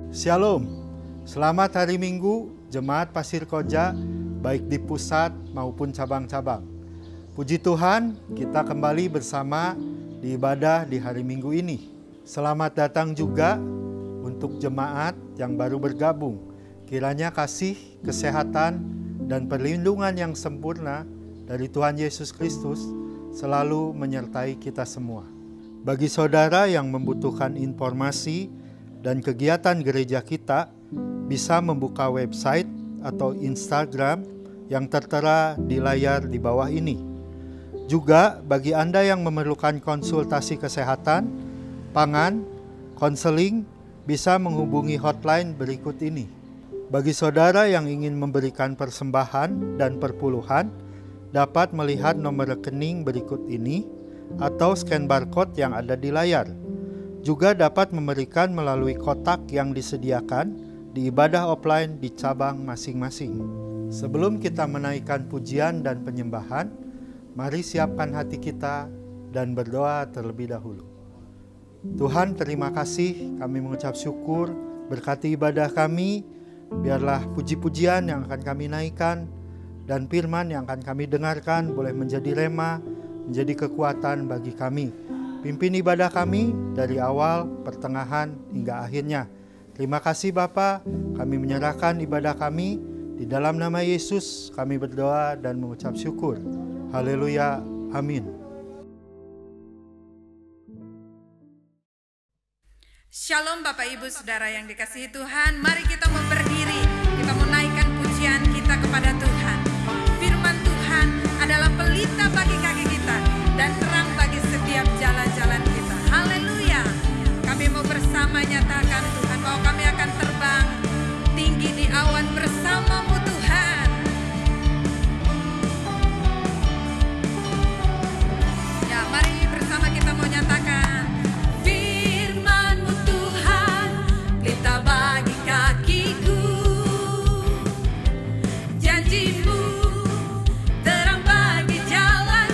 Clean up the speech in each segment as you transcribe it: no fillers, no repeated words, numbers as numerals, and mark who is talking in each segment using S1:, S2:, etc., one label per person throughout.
S1: Shalom, selamat hari Minggu Jemaat Pasir Koja, baik di pusat maupun cabang-cabang. Puji Tuhan, kita kembali bersama di ibadah di hari Minggu ini. Selamat datang juga untuk jemaat yang baru bergabung. Kiranya kasih, kesehatan, dan perlindungan yang sempurna dari Tuhan Yesus Kristus selalu menyertai kita semua. Bagi saudara yang membutuhkan informasi dan kegiatan gereja kita, bisa membuka website atau Instagram yang tertera di layar di bawah ini. Juga bagi Anda yang memerlukan konsultasi kesehatan, pangan, konseling, bisa menghubungi hotline berikut ini. Bagi saudara yang ingin memberikan persembahan dan perpuluhan, dapat melihat nomor rekening berikut ini atau scan barcode yang ada di layar. Juga dapat memberikan melalui kotak yang disediakan di ibadah offline di cabang masing-masing. Sebelum kita menaikkan pujian dan penyembahan, mari siapkan hati kita dan berdoa terlebih dahulu. Tuhan, terima kasih, kami mengucap syukur, berkati ibadah kami, biarlah puji-pujian yang akan kami naikkan dan firman yang akan kami dengarkan boleh menjadi rema, menjadi kekuatan bagi kami. Pimpin ibadah kami dari awal, pertengahan, hingga akhirnya. Terima kasih Bapa, kami menyerahkan ibadah kami. Di dalam nama Yesus kami berdoa dan mengucap syukur. Haleluya, amin.
S2: Shalom Bapak Ibu Saudara yang dikasihi Tuhan. Mari kita mau berdiri, kita mau naikkan pujian kita kepada Tuhan. Firman Tuhan adalah pelita bagi kaki kita dan terang bagi setiap jalan-jalan kita. Haleluya. Kami mau bersama nyatakan Tuhan bahwa kami akan terbang tinggi di awan bersamamu Tuhan. Ya, mari bersama kita mau nyatakan firman-Mu Tuhan, pelita bagi kakiku. Janji-Mu terang bagi jalan.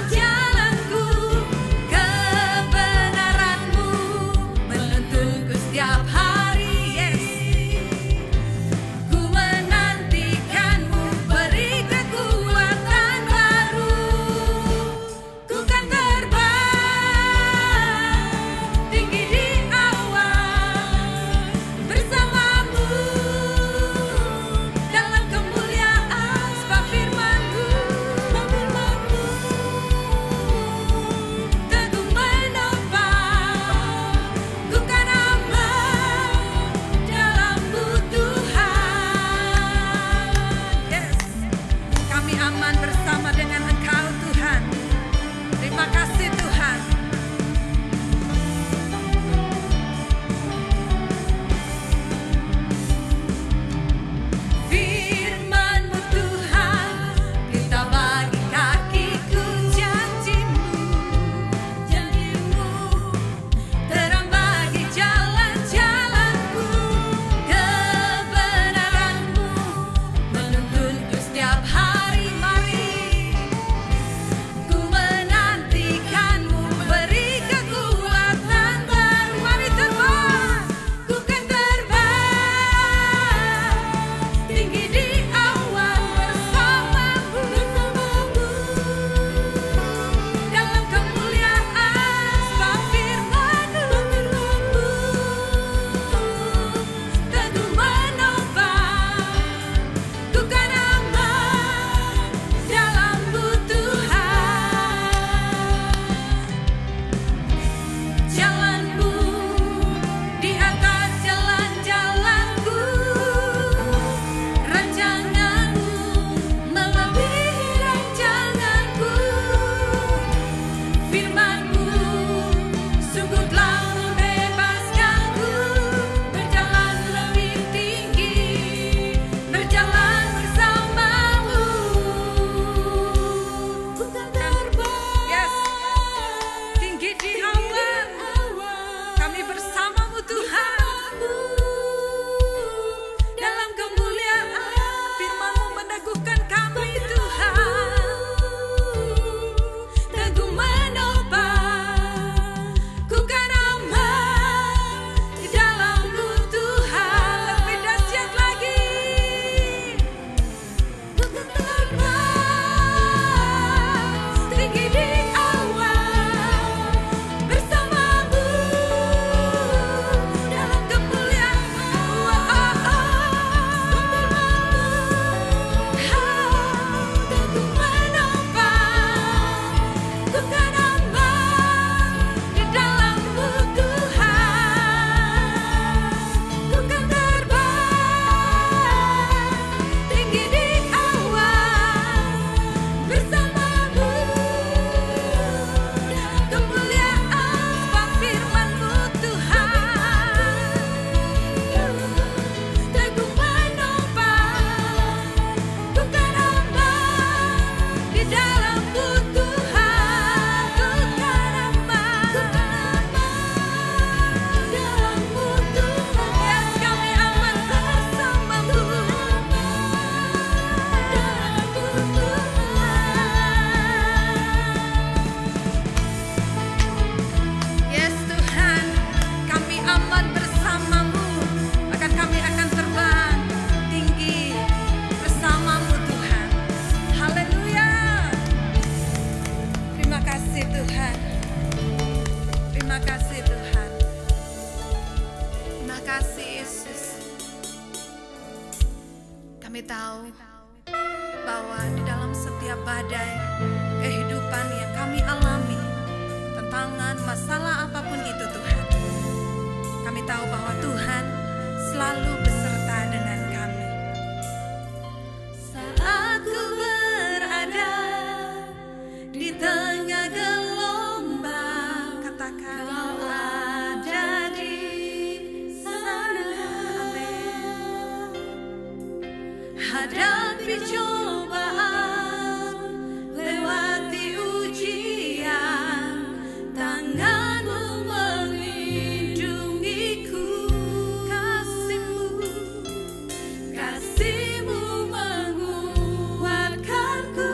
S2: badai kehidupan yang kami alami, tantangan, masalah apapun itu Tuhan, kami tahu bahwa Tuhan selalu beserta dengan kami. Saat ku berada di tengah gelombang, katakan Kau ada di sana. Amin. Hadapi cobaan, lewati ujian, tanganmu melindungiku. Kasih-Mu menguatkanku.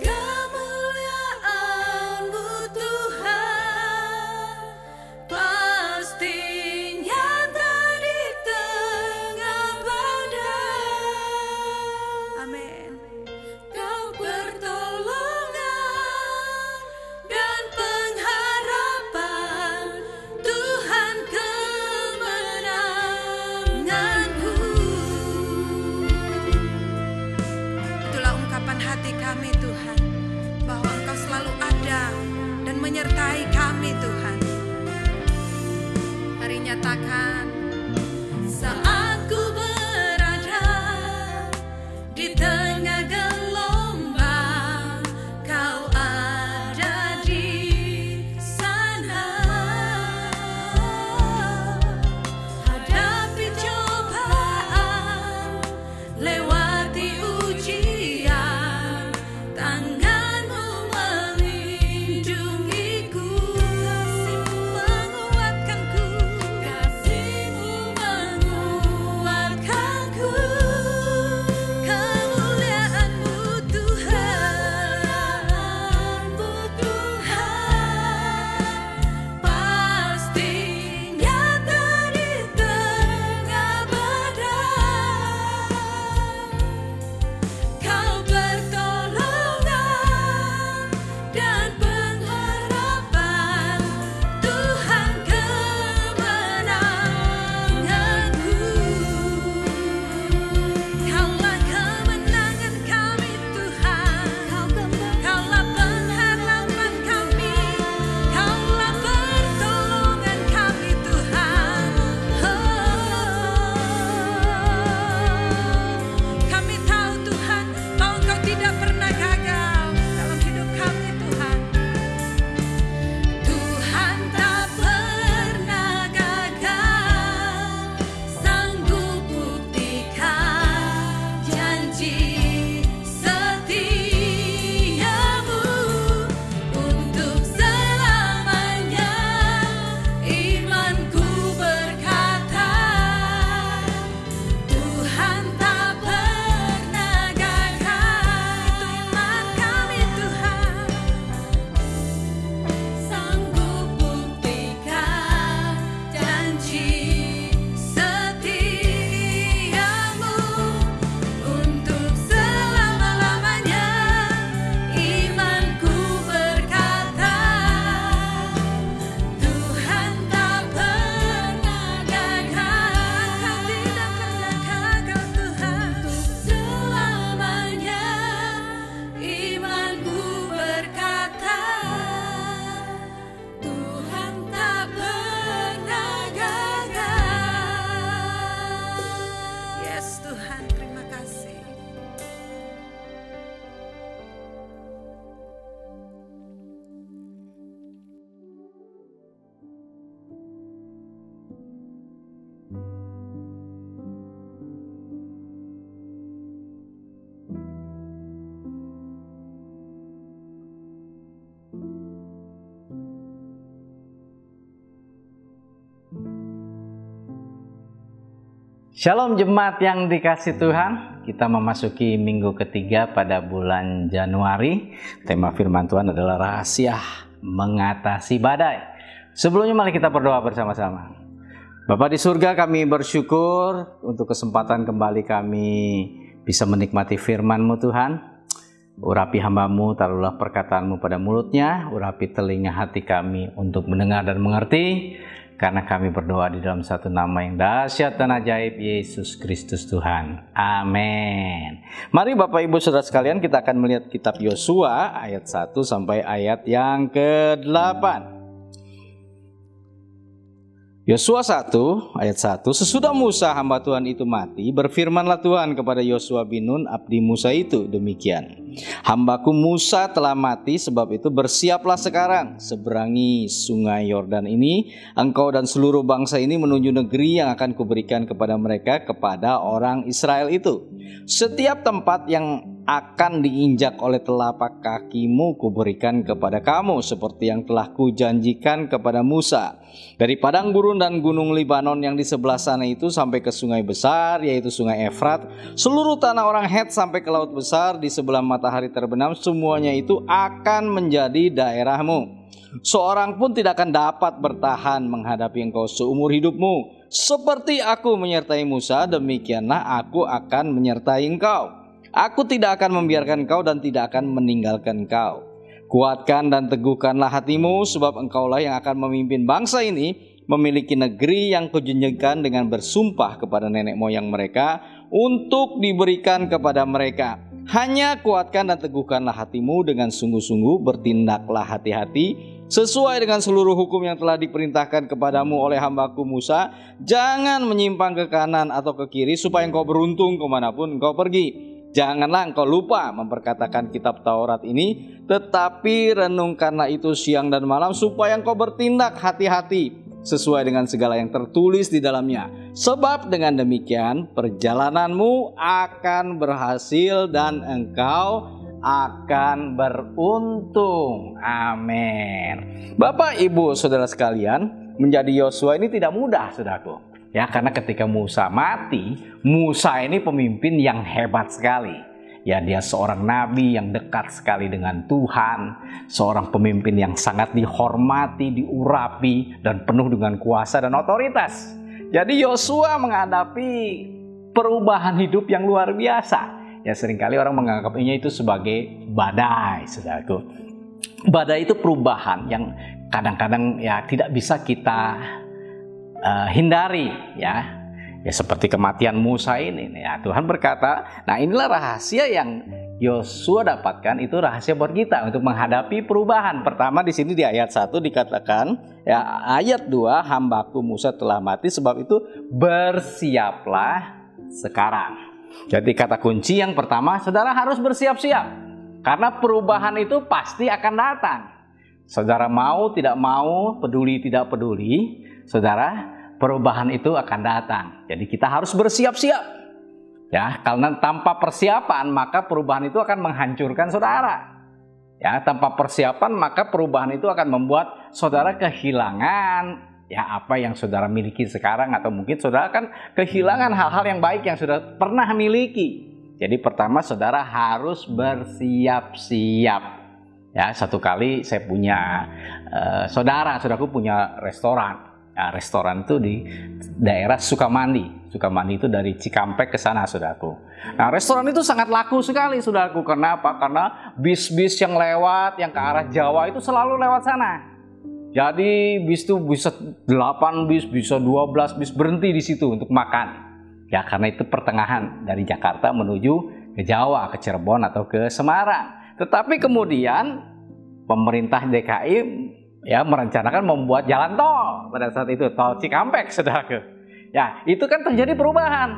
S2: Kemuliaan-Mu Tuhan pasti nyata di tengah badai. Amin. Kau pertolongan dan pengharapan, Tuhan kemenanganku. Itulah ungkapan hati kami Tuhan, bahwa Engkau selalu ada dan menyertai kami Tuhan. Mari nyatakan, saat ku berada di tengah gelombang, Kau ada di sana. Hadapi cobaan, lewati ujian, tangan-Mu melindungiku. Kasih-Mu menguatkanku. Kasih-Mu menguatkanku. Kemuliaan-Mu Tuhan, pasti nyata di tengah badai. Kau pertolongan dan pengharapan, Tuhan kemenanganku. Kaulah kemenangan kami Tuhan, Kaulah pengharapan kami, Kaulah pertolongan kami Tuhan. Kami tahu Tuhan, bahwa Engkau tidak pernah gagal dalam hidup kami Tuhan. Tuhan tak pernah gagal, sanggup buktikan janji setia-Mu untuk selamanya. Imanku berkata, Tuhan tak pernah gagal. Itu iman kami Tuhan, sanggup buktikan janji setia-Mu untuk selama-lamanya. Imanku berkata, Tuhan tak pernah gagal. Kau tidak pernah gagal Tuhan, untuk selamanya. Imanku berkata, Tuhan tak pernah gagal. Yes Tuhan, terima kasih.
S3: Shalom jemaat yang dikasih Tuhan, kita memasuki minggu ketiga pada bulan Januari. Tema firman Tuhan adalah rahasia mengatasi badai. Sebelumnya mari kita berdoa bersama-sama. Bapa di surga, kami bersyukur untuk kesempatan kembali kami bisa menikmati firman-Mu Tuhan. Urapi hamba-Mu, taruhlah perkataan-Mu pada mulutnya, urapi telinga hati kami untuk mendengar dan mengerti. Karena kami berdoa di dalam satu nama yang dahsyat dan ajaib, Yesus Kristus Tuhan. Amin. Mari Bapak Ibu Saudara sekalian, kita akan melihat kitab Yosua ayat 1 sampai ayat yang ke-8. Yosua 1 ayat 1, sesudah Musa hamba Tuhan itu mati, berfirmanlah Tuhan kepada Yosua bin Nun abdi Musa itu demikian. Hambaku Musa telah mati, sebab itu bersiaplah sekarang, seberangi sungai Yordan ini, engkau dan seluruh bangsa ini menuju negeri yang akan kuberikan kepada mereka, kepada orang Israel itu. Setiap tempat yang akan diinjak oleh telapak kakimu kuberikan kepada kamu, seperti yang telah kujanjikan kepada Musa. Dari padang gurun dan gunung Libanon yang di sebelah sana itu sampai ke sungai besar, yaitu sungai Efrat, seluruh tanah orang Het sampai ke laut besar di sebelah matahari terbenam, semuanya itu akan menjadi daerahmu. Seorang pun tidak akan dapat bertahan menghadapi engkau seumur hidupmu. Seperti aku menyertai Musa, demikianlah aku akan menyertai engkau. Aku tidak akan membiarkan engkau dan tidak akan meninggalkan engkau. Kuatkan dan teguhkanlah hatimu, sebab engkaulah yang akan memimpin bangsa ini memiliki negeri yang kujanjikan dengan bersumpah kepada nenek moyang mereka untuk diberikan kepada mereka. Hanya kuatkan dan teguhkanlah hatimu dengan sungguh-sungguh, bertindaklah hati-hati sesuai dengan seluruh hukum yang telah diperintahkan kepadamu oleh hambaku Musa. Jangan menyimpang ke kanan atau ke kiri, supaya engkau beruntung kemanapun engkau pergi. Janganlah engkau lupa memperkatakan kitab Taurat ini, tetapi renungkanlah itu siang dan malam, supaya engkau bertindak hati-hati sesuai dengan segala yang tertulis di dalamnya. Sebab dengan demikian perjalananmu akan berhasil dan engkau akan beruntung. Amin. Bapak Ibu Saudara sekalian, menjadi Yosua ini tidak mudah, saudaraku. Ya, karena ketika Musa mati, Musa ini pemimpin yang hebat sekali. Ya, dia seorang nabi yang dekat sekali dengan Tuhan, seorang pemimpin yang sangat dihormati, diurapi, dan penuh dengan kuasa dan otoritas. Jadi Yosua menghadapi perubahan hidup yang luar biasa. Ya, seringkali orang menganggapnya itu sebagai badai, saudaraku. Badai itu perubahan yang kadang-kadang ya tidak bisa kita hindari, ya seperti kematian Musa ini. Ya, Tuhan berkata, nah inilah rahasia yang Yosua dapatkan, itu rahasia buat kita untuk menghadapi perubahan. Pertama di sini di ayat 1 dikatakan, ya ayat 2, hambaku Musa telah mati, sebab itu bersiaplah sekarang. Jadi kata kunci yang pertama, saudara harus bersiap-siap, karena perubahan itu pasti akan datang. Saudara mau tidak mau, peduli tidak peduli, saudara, perubahan itu akan datang. Jadi kita harus bersiap-siap. Ya, karena tanpa persiapan maka perubahan itu akan menghancurkan saudara. Ya, tanpa persiapan maka perubahan itu akan membuat saudara kehilangan ya apa yang saudara miliki sekarang, atau mungkin saudara akan kehilangan hal-hal yang baik yang sudah pernah miliki. Jadi pertama saudara harus bersiap-siap. Ya, satu kali saya punya saudaraku punya restoran. Nah, restoran itu di daerah Sukamandi. Sukamandi itu dari Cikampek ke sana, saudaraku. Nah, restoran itu sangat laku sekali, saudaraku. Karena apa? Karena bis-bis yang lewat, yang ke arah Jawa itu selalu lewat sana. Jadi bis itu bisa 8 bis, bisa 12 bis berhenti di situ untuk makan. Ya, karena itu pertengahan dari Jakarta menuju ke Jawa, ke Cirebon atau ke Semarang. Tetapi kemudian pemerintah DKI ya merencanakan membuat jalan tol pada saat itu, tol Cikampek, saudaraku. Ya, itu kan terjadi perubahan.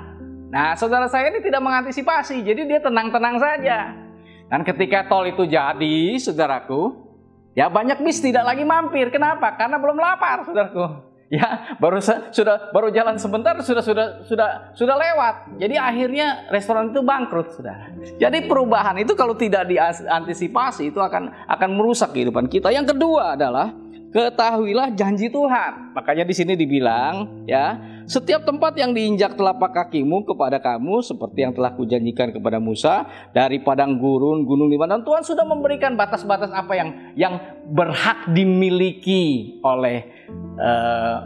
S3: Nah, saudara saya ini tidak mengantisipasi, jadi dia tenang-tenang saja. Dan ketika tol itu jadi, saudaraku, ya banyak bis tidak lagi mampir. Kenapa? Karena belum lapar, saudaraku. Ya, baru jalan sebentar sudah lewat. Jadi akhirnya restoran itu bangkrut, saudara. Jadi perubahan itu kalau tidak diantisipasi itu akan merusak kehidupan kita. Yang kedua adalah ketahuilah janji Tuhan. Makanya di sini dibilang, ya, setiap tempat yang diinjak telapak kakimu kepada kamu, seperti yang telah kujanjikan kepada Musa, dari padang gurun, gunung Libanon. Tuhan sudah memberikan batas-batas apa yang berhak dimiliki oleh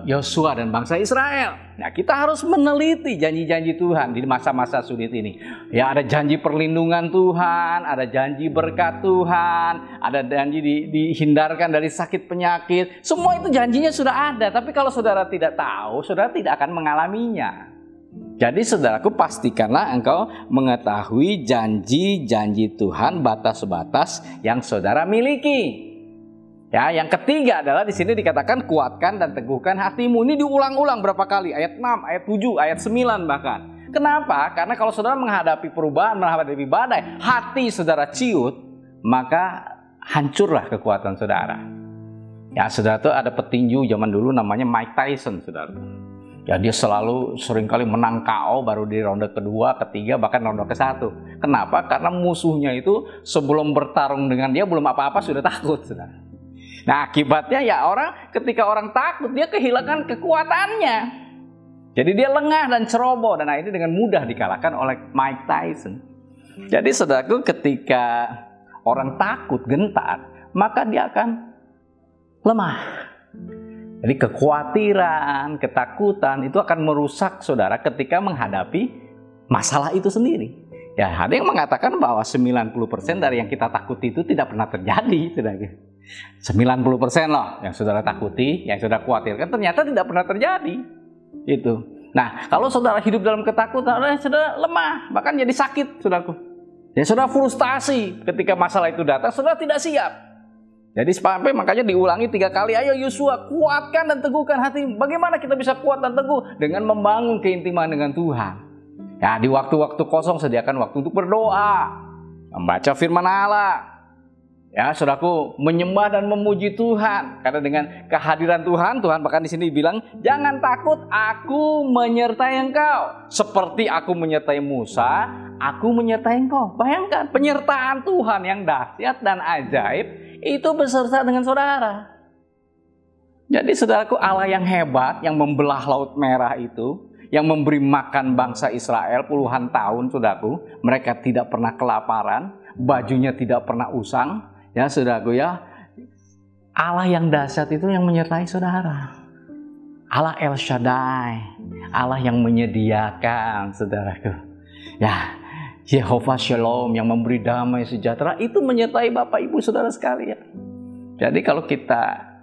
S3: Yosua dan bangsa Israel. Nah, kita harus meneliti janji-janji Tuhan di masa-masa sulit ini. Ya, ada janji perlindungan Tuhan, ada janji berkat Tuhan, ada janji dihindarkan dari sakit penyakit. Semua itu janjinya sudah ada, tapi kalau saudara tidak tahu, saudara tidak akan mengalaminya. Jadi saudaraku, pastikanlah engkau mengetahui janji-janji Tuhan, batas-batas yang saudara miliki. Ya, yang ketiga adalah di sini dikatakan kuatkan dan teguhkan hatimu. Ini diulang-ulang berapa kali? Ayat 6, ayat 7, ayat 9 bahkan. Kenapa? Karena kalau saudara menghadapi perubahan, menghadapi badai, hati saudara ciut, maka hancurlah kekuatan saudara. Ya, saudara tuh ada petinju zaman dulu namanya Mike Tyson, saudara. Ya, dia selalu seringkali menang KO baru di ronde kedua, ketiga, bahkan ronde ke-1. Kenapa? Karena musuhnya itu sebelum bertarung dengan dia belum apa-apa sudah takut, saudara. Nah, akibatnya ya ketika orang takut, dia kehilangan kekuatannya. Jadi dia lengah dan ceroboh, dan ini dengan mudah dikalahkan oleh Mike Tyson. Jadi saudaraku, ketika orang takut, gentar, maka dia akan lemah. Jadi kekhawatiran, ketakutan itu akan merusak saudara ketika menghadapi masalah itu sendiri. Ya, ada yang mengatakan bahwa 90% dari yang kita takuti itu tidak pernah terjadi, saudara. 90% loh yang saudara takuti, yang saudara khawatirkan ternyata tidak pernah terjadi. Itu. Nah, kalau saudara hidup dalam ketakutan, saudara lemah, bahkan jadi sakit, saudaraku. Ya, saudara frustasi ketika masalah itu datang, saudara tidak siap. Jadi sampai makanya diulangi 3 kali. Ayo Yosua, kuatkan dan teguhkan hati. Bagaimana kita bisa kuat dan teguh? Dengan membangun keintiman dengan Tuhan. Ya, di waktu-waktu kosong sediakan waktu untuk berdoa, membaca firman Allah. Ya, saudaraku, menyembah dan memuji Tuhan. Karena dengan kehadiran Tuhan, Tuhan bahkan di sini bilang, jangan takut, aku menyertai engkau. Seperti aku menyertai Musa, aku menyertai engkau. Bayangkan, penyertaan Tuhan yang dahsyat dan ajaib itu beserta dengan saudara. Jadi saudaraku, Allah yang hebat, yang membelah Laut Merah itu, yang memberi makan bangsa Israel puluhan tahun, saudaraku, mereka tidak pernah kelaparan, bajunya tidak pernah usang. Ya, saudaraku ya, Allah yang dahsyat itu yang menyertai saudara. Allah El Shaddai, Allah yang menyediakan, saudaraku. Ya, Jehovah Shalom yang memberi damai sejahtera itu menyertai Bapak Ibu saudara sekalian. Jadi kalau kita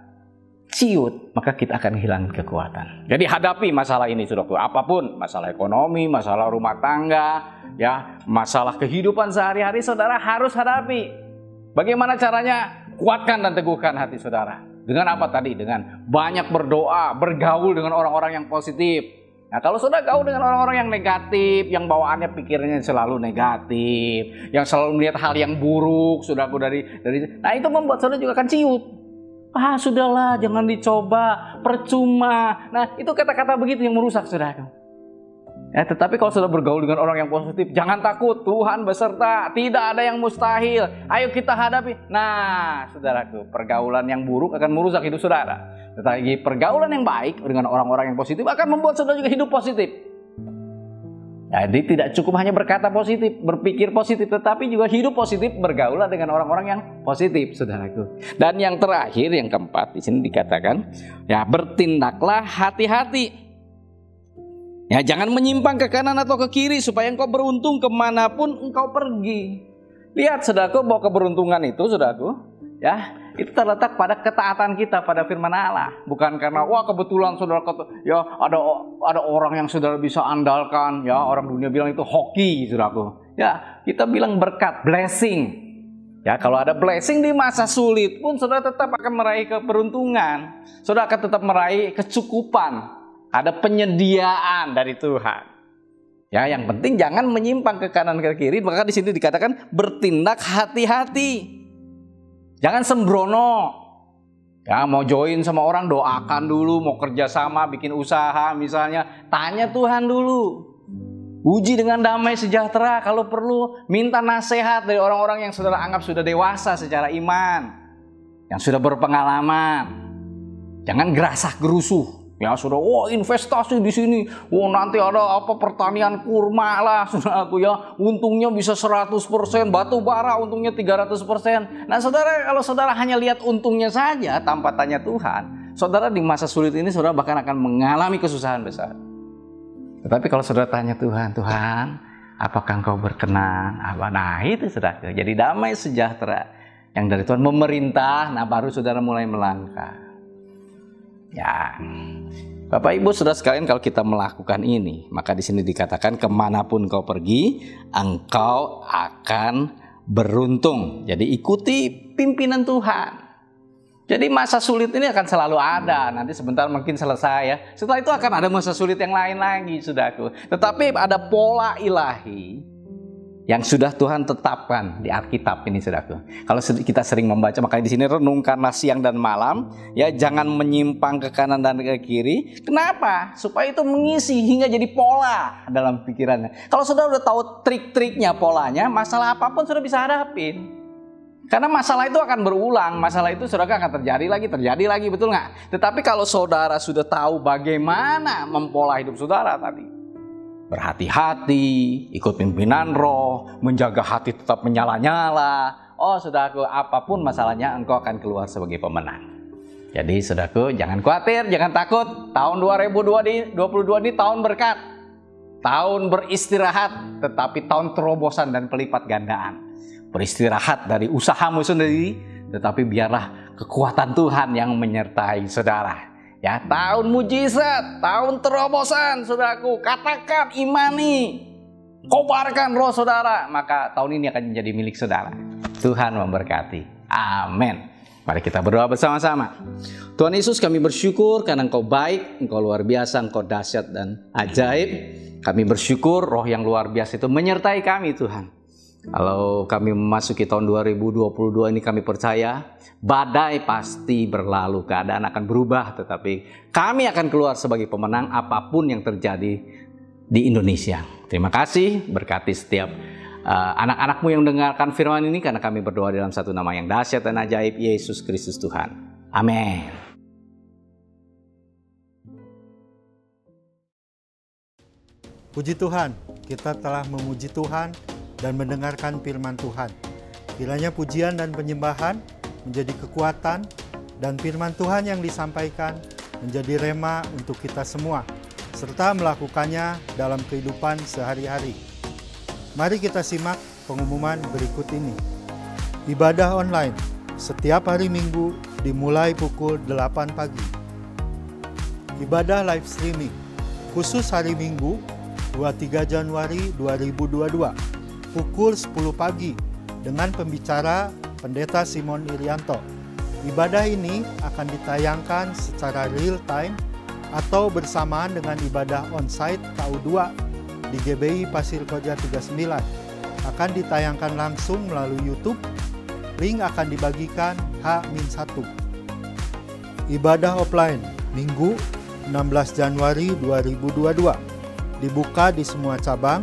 S3: ciut, maka kita akan hilang kekuatan. Jadi hadapi masalah ini, saudaraku. Apapun, masalah ekonomi, masalah rumah tangga, ya, masalah kehidupan sehari-hari, saudara harus hadapi. Bagaimana caranya? Kuatkan dan teguhkan hati saudara. Dengan apa tadi? Dengan banyak berdoa, bergaul dengan orang-orang yang positif. Nah, kalau saudara gaul dengan orang-orang yang negatif, yang bawaannya pikirannya selalu negatif, yang selalu melihat hal yang buruk, saudaraku nah itu membuat saudara juga akan ciut. Ah, sudahlah, jangan dicoba, percuma. Nah, itu kata-kata begitu yang merusak saudaraku. Ya, tetapi kalau sudah bergaul dengan orang yang positif, jangan takut, Tuhan beserta, tidak ada yang mustahil. Ayo kita hadapi. Nah, saudaraku, pergaulan yang buruk akan merusak hidup saudara. Tetapi pergaulan yang baik dengan orang-orang yang positif akan membuat saudara juga hidup positif. Jadi tidak cukup hanya berkata positif, berpikir positif, tetapi juga hidup positif, bergaulah dengan orang-orang yang positif, saudaraku. Dan yang terakhir, yang keempat, di sini dikatakan, ya, bertindaklah hati-hati. Ya, jangan menyimpang ke kanan atau ke kiri supaya engkau beruntung kemanapun engkau pergi. Lihat, saudaraku, bahwa keberuntungan itu, saudaraku, ya, itu terletak pada ketaatan kita pada firman Allah. Bukan karena wah kebetulan saudara, ya ada orang yang saudara bisa andalkan, ya, orang dunia bilang itu hoki, saudaraku. Ya, kita bilang berkat, blessing. Ya, kalau ada blessing di masa sulit pun saudara tetap akan meraih keberuntungan. Saudara akan tetap meraih kecukupan. Ada penyediaan dari Tuhan. Ya, yang penting jangan menyimpang ke kanan ke kiri. Maka di sini dikatakan bertindak hati-hati. Jangan sembrono. Ya, mau join sama orang doakan dulu, mau kerja sama, bikin usaha misalnya, tanya Tuhan dulu. Uji dengan damai sejahtera, kalau perlu minta nasihat dari orang-orang yang saudara anggap sudah dewasa secara iman, yang sudah berpengalaman. Jangan gerasah gerusuh. Ya, sudah, investasi di sini, nanti ada pertanian kurma lah, saudaraku, ya, untungnya bisa 100%, batu bara untungnya 300%. Nah, saudara, kalau saudara hanya lihat untungnya saja tanpa tanya Tuhan, saudara di masa sulit ini saudara bahkan akan mengalami kesusahan besar. Tetapi kalau saudara tanya Tuhan, apakah engkau berkenan? Nah, itu saudara, jadi damai sejahtera yang dari Tuhan memerintah. Nah, baru saudara mulai melangkah. Ya, Bapak Ibu Saudara sekalian, kalau kita melakukan ini, maka di sini dikatakan kemanapun kau pergi, engkau akan beruntung. Jadi ikuti pimpinan Tuhan. Jadi masa sulit ini akan selalu ada. Nanti sebentar mungkin selesai ya. Setelah itu akan ada masa sulit yang lain lagi, saudaraku. Tetapi ada pola ilahi yang sudah Tuhan tetapkan di Alkitab ini, saudaraku. Kalau kita sering membaca, makanya di sini renungkanlah siang dan malam, ya, jangan menyimpang ke kanan dan ke kiri. Kenapa? Supaya itu mengisi hingga jadi pola dalam pikirannya. Kalau saudara udah tahu trik-triknya, polanya, masalah apapun sudah bisa hadapin. Karena masalah itu akan berulang, masalah itu saudara akan terjadi lagi, betul nggak? Tetapi kalau saudara sudah tahu bagaimana mempola hidup saudara tadi, berhati-hati, ikut pimpinan roh, menjaga hati tetap menyala-nyala. Oh saudaraku, apapun masalahnya engkau akan keluar sebagai pemenang. Jadi saudaraku, jangan khawatir, jangan takut. Tahun 2022 ini tahun berkat, tahun beristirahat, tetapi tahun terobosan dan pelipat gandaan. Beristirahat dari usahamu sendiri, tetapi biarlah kekuatan Tuhan yang menyertai saudara. Ya, tahun mujizat, tahun terobosan, saudaraku. Katakan, imani, kobarkan roh saudara, maka tahun ini akan menjadi milik saudara. Tuhan memberkati. Amin. Mari kita berdoa bersama-sama. Tuhan Yesus, kami bersyukur karena Engkau baik, Engkau luar biasa, Engkau dahsyat dan ajaib. Kami bersyukur roh yang luar biasa itu menyertai kami, Tuhan. Kalau kami memasuki tahun 2022 ini, kami percaya badai pasti berlalu, keadaan akan berubah, tetapi kami akan keluar sebagai pemenang apapun yang terjadi di Indonesia. Terima kasih, berkati setiap anak-anakmu yang mendengarkan firman ini, karena kami berdoa dalam satu nama yang dahsyat dan ajaib, Yesus Kristus Tuhan. Amin.
S1: Puji Tuhan, kita telah memuji Tuhan dan mendengarkan firman Tuhan. Kiranya pujian dan penyembahan menjadi kekuatan, dan firman Tuhan yang disampaikan menjadi rema untuk kita semua, serta melakukannya dalam kehidupan sehari-hari. Mari kita simak pengumuman berikut ini. Ibadah online setiap hari Minggu dimulai pukul 8 pagi. Ibadah live streaming khusus hari Minggu 23 Januari 2022 pukul 10 pagi dengan pembicara Pendeta Simon Irianto. Ibadah ini akan ditayangkan secara real time atau bersamaan dengan ibadah onsite KU2 di GBI Pasir Koja 39. Akan ditayangkan langsung melalui YouTube. Link akan dibagikan H-1. Ibadah offline Minggu 16 Januari 2022 dibuka di semua cabang,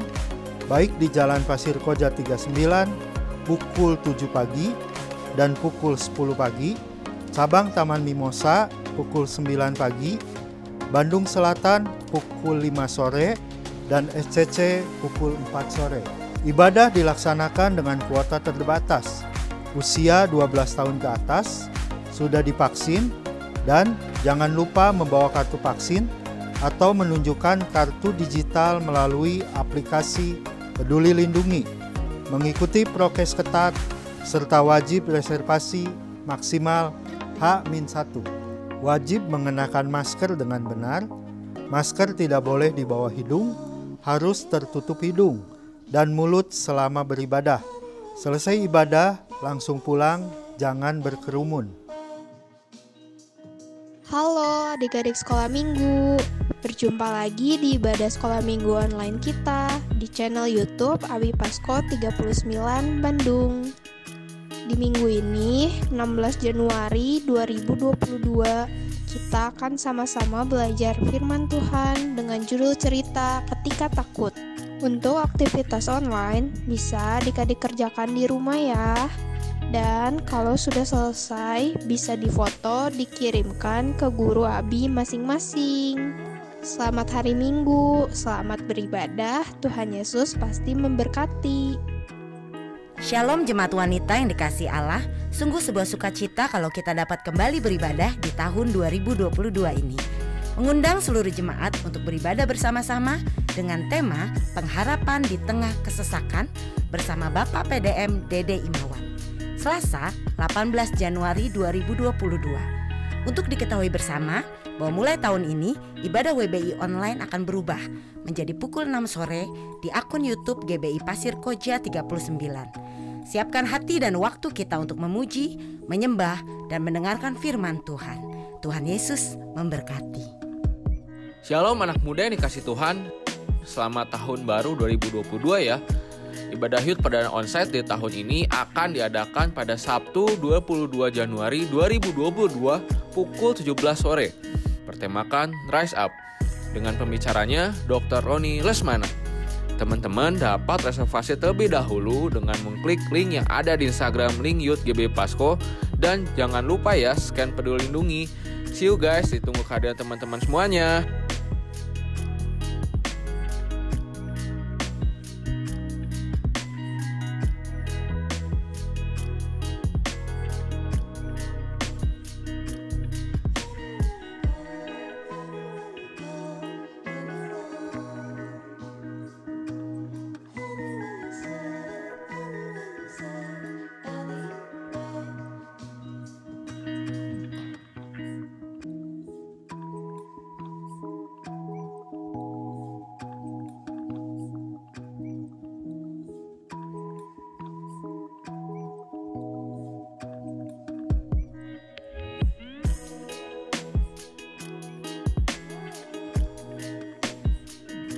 S1: baik di Jalan Pasir Koja 39 pukul 7 pagi dan pukul 10 pagi, cabang Taman Mimosa pukul 9 pagi, Bandung Selatan pukul 5 sore, dan SCC pukul 4 sore. Ibadah dilaksanakan dengan kuota terbatas, usia 12 tahun ke atas, sudah divaksin, dan jangan lupa membawa kartu vaksin atau menunjukkan kartu digital melalui aplikasi Peduli Lindungi, mengikuti prokes ketat, serta wajib reservasi maksimal H-1. Wajib mengenakan masker dengan benar, masker tidak boleh di bawah hidung, harus tertutup hidung dan mulut selama beribadah. Selesai ibadah, langsung pulang, jangan berkerumun.
S4: Halo adik-adik sekolah minggu, berjumpa lagi di ibadah sekolah minggu online kita di channel YouTube Abi Pasko 39 Bandung. Di minggu ini, 16 Januari 2022, kita akan sama-sama belajar firman Tuhan dengan judul cerita Ketika Takut. Untuk aktivitas online, bisa adik-adik kerjakan di rumah ya. Dan kalau sudah selesai, bisa difoto, dikirimkan ke guru Abi masing-masing. Selamat hari Minggu, selamat beribadah, Tuhan Yesus pasti memberkati.
S5: Shalom jemaat wanita yang dikasihi Allah, sungguh sebuah sukacita kalau kita dapat kembali beribadah di tahun 2022 ini. Mengundang seluruh jemaat untuk beribadah bersama-sama dengan tema pengharapan di tengah kesesakan bersama Bapak PDM Dede Imawan. Selasa 18 Januari 2022. Untuk diketahui bersama, bahwa mulai tahun ini ibadah WBI online akan berubah menjadi pukul 6 sore di akun YouTube GBI Pasir Koja 39. Siapkan hati dan waktu kita untuk memuji, menyembah, dan mendengarkan firman Tuhan. Tuhan Yesus memberkati.
S6: Shalom anak muda yang dikasih Tuhan. Selamat tahun baru 2022 ya. Ibadah Youth Perdana Onsite di tahun ini akan diadakan pada Sabtu 22 Januari 2022 pukul 17 sore. Bertemakan Rise Up. Dengan pembicaranya Dr. Roni Lesmana. Teman-teman dapat reservasi terlebih dahulu dengan mengklik link yang ada di Instagram link Youth GBI Pasko. Dan jangan lupa ya scan Peduli Lindungi. See you guys, ditunggu kehadiran teman-teman semuanya.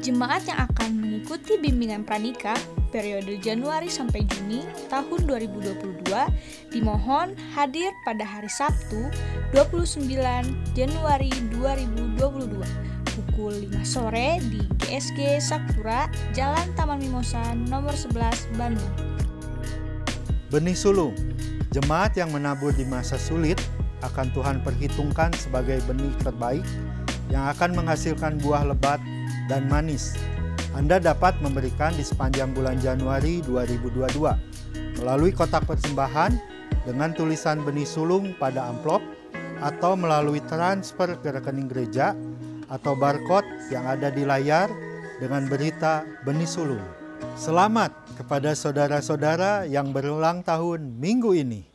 S7: Jemaat yang akan mengikuti bimbingan pranikah periode Januari sampai Juni tahun 2022 dimohon hadir pada hari Sabtu 29 Januari 2022 pukul 5 sore di GSG Sakura, Jalan Taman Mimosa nomor 11 Bandung.
S1: Benih sulung, jemaat yang menabur di masa sulit akan Tuhan perhitungkan sebagai benih terbaik yang akan menghasilkan buah lebat dan manis. Anda dapat memberikan di sepanjang bulan Januari 2022 melalui kotak persembahan dengan tulisan benih sulung pada amplop atau melalui transfer ke rekening gereja atau barcode yang ada di layar dengan berita benih sulung. Selamat kepada saudara-saudara yang berulang tahun minggu ini.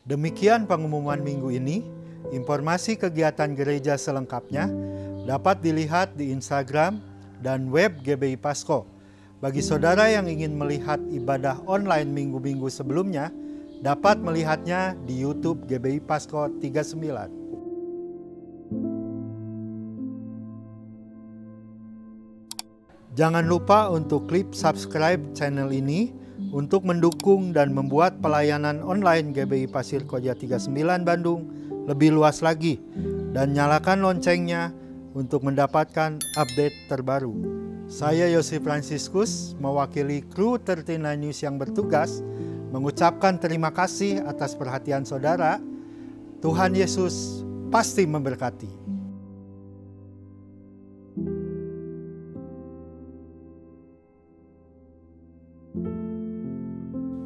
S1: Demikian pengumuman minggu ini. Informasi kegiatan gereja selengkapnya dapat dilihat di Instagram dan web GBI Pasko. Bagi saudara yang ingin melihat ibadah online minggu-minggu sebelumnya, dapat melihatnya di YouTube GBI Pasko 39. Jangan lupa untuk klik subscribe channel ini untuk mendukung dan membuat pelayanan online GBI Pasir Koja 39 Bandung lebih luas lagi, dan nyalakan loncengnya untuk mendapatkan update terbaru. Saya Yosi Franciscus, mewakili kru 39 News yang bertugas, mengucapkan terima kasih atas perhatian saudara. Tuhan Yesus pasti memberkati.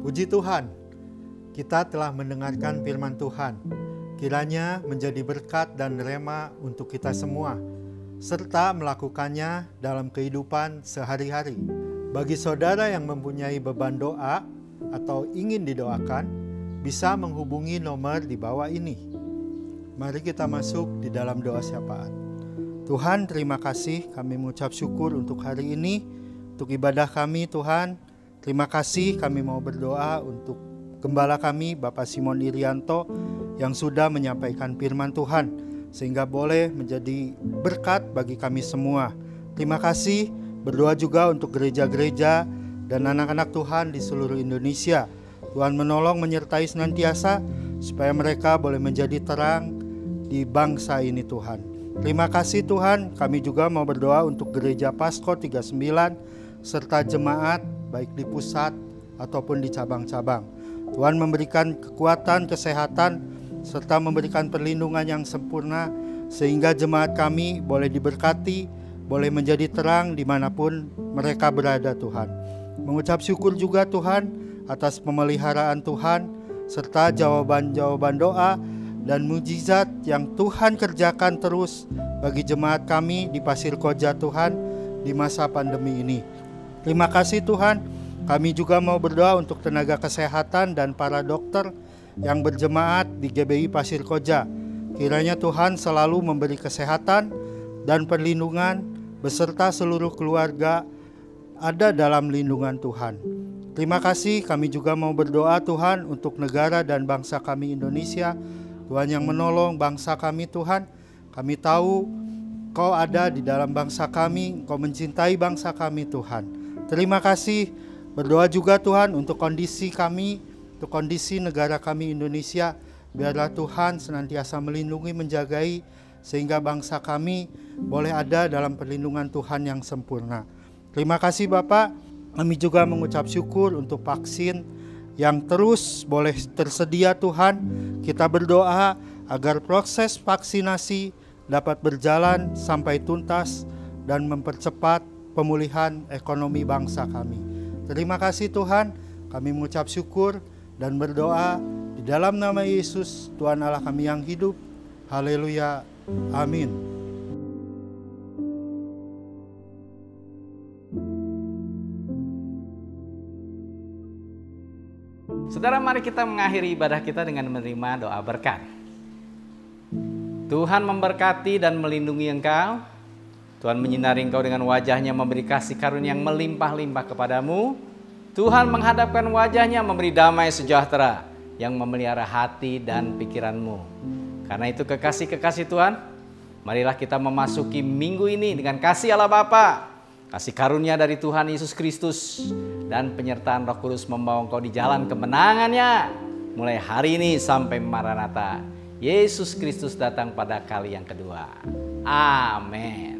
S1: Puji Tuhan, kita telah mendengarkan firman Tuhan. Kiranya menjadi berkat dan rema untuk kita semua, serta melakukannya dalam kehidupan sehari-hari. Bagi saudara yang mempunyai beban doa atau ingin didoakan, bisa menghubungi nomor di bawah ini. Mari kita masuk di dalam doa syafaat. Tuhan, terima kasih, kami mengucap syukur untuk hari ini, untuk ibadah kami Tuhan. Terima kasih, kami mau berdoa untuk Gembala kami Bapak Simon Irianto yang sudah menyampaikan firman Tuhan, sehingga boleh menjadi berkat bagi kami semua. Terima kasih, berdoa juga untuk gereja-gereja dan anak-anak Tuhan di seluruh Indonesia. Tuhan menolong menyertai senantiasa supaya mereka boleh menjadi terang di bangsa ini Tuhan. Terima kasih Tuhan, kami juga mau berdoa untuk Gereja Pasko 39 serta jemaat baik di pusat ataupun di cabang-cabang. Tuhan memberikan kekuatan, kesehatan, serta memberikan perlindungan yang sempurna sehingga jemaat kami boleh diberkati, boleh menjadi terang dimanapun mereka berada Tuhan. Mengucap syukur juga Tuhan atas pemeliharaan Tuhan serta jawaban-jawaban doa dan mujizat yang Tuhan kerjakan terus bagi jemaat kami di Pasir Koja Tuhan di masa pandemi ini. Terima kasih Tuhan, kami juga mau berdoa untuk tenaga kesehatan dan para dokter yang berjemaat di GBI Pasir Koja. Kiranya Tuhan selalu memberi kesehatan dan perlindungan beserta seluruh keluarga ada dalam lindungan Tuhan. Terima kasih, kami juga mau berdoa Tuhan untuk negara dan bangsa kami Indonesia. Tuhan yang menolong bangsa kami Tuhan. Kami tahu Kau ada di dalam bangsa kami, Kau mencintai bangsa kami Tuhan. Terima kasih, berdoa juga Tuhan untuk kondisi kami, untuk kondisi negara kami Indonesia. Biarlah Tuhan senantiasa melindungi, menjagai, sehingga bangsa kami boleh ada dalam perlindungan Tuhan yang sempurna. Terima kasih Bapak, kami juga mengucap syukur untuk vaksin yang terus boleh tersedia Tuhan. Kita berdoa agar proses vaksinasi dapat berjalan sampai tuntas dan mempercepat pemulihan ekonomi bangsa kami. Terima kasih Tuhan, kami mengucap syukur dan berdoa di dalam nama Yesus, Tuhan Allah kami yang hidup. Haleluya, amin.
S3: Saudara, mari kita mengakhiri ibadah kita dengan menerima doa berkat. Tuhan memberkati dan melindungi engkau. Tuhan menyinari engkau dengan wajahnya, memberi kasih karunia yang melimpah-limpah kepadamu. Tuhan menghadapkan wajahnya, memberi damai sejahtera yang memelihara hati dan pikiranmu. Karena itu kekasih-kekasih Tuhan, marilah kita memasuki minggu ini dengan kasih Allah Bapa, kasih karunia dari Tuhan Yesus Kristus, dan penyertaan Roh Kudus membawa engkau di jalan kemenangannya. Mulai hari ini sampai Maranatha, Yesus Kristus datang pada kali yang kedua. Amin.